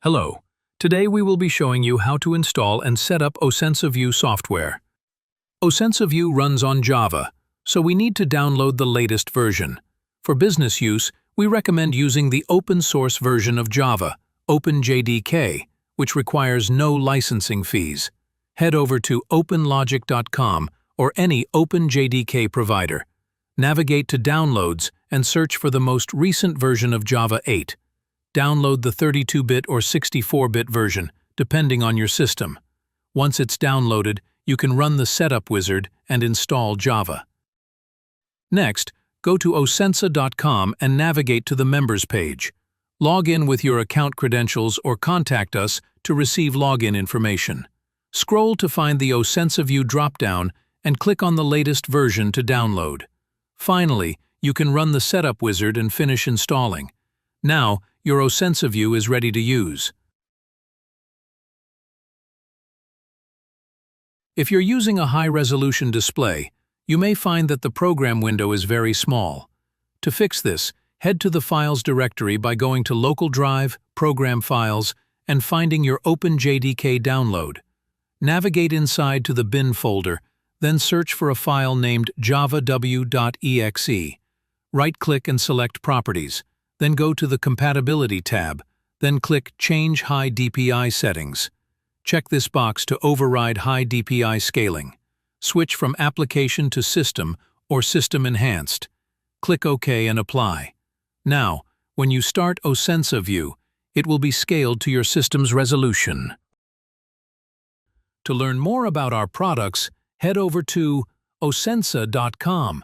Hello. Today we will be showing you how to install and set up OsensaView software. OsensaView runs on Java, so we need to download the latest version. For business use, we recommend using the open-source version of Java, OpenJDK, which requires no licensing fees. Head over to openlogic.com or any OpenJDK provider. Navigate to Downloads and search for the most recent version of Java 8. Download the 32-bit or 64-bit version, depending on your system. Once it's downloaded, you can run the setup wizard and install Java. Next, go to osensa.com and navigate to the Members page. Log in with your account credentials or contact us to receive login information. Scroll to find the OsensaView drop-down and click on the latest version to download. Finally, you can run the setup wizard and finish installing. Now, your OsensaView is ready to use. If you're using a high-resolution display, you may find that the program window is very small. To fix this, head to the Files directory by going to Local Drive, Program Files, and finding your OpenJDK download. Navigate inside to the bin folder, then search for a file named javaw.exe. Right-click and select Properties. Then go to the Compatibility tab, then click Change High DPI Settings. Check this box to override high DPI scaling. Switch from Application to System or System Enhanced. Click OK and Apply. Now, when you start OsensaView, it will be scaled to your system's resolution. To learn more about our products, head over to osensa.com.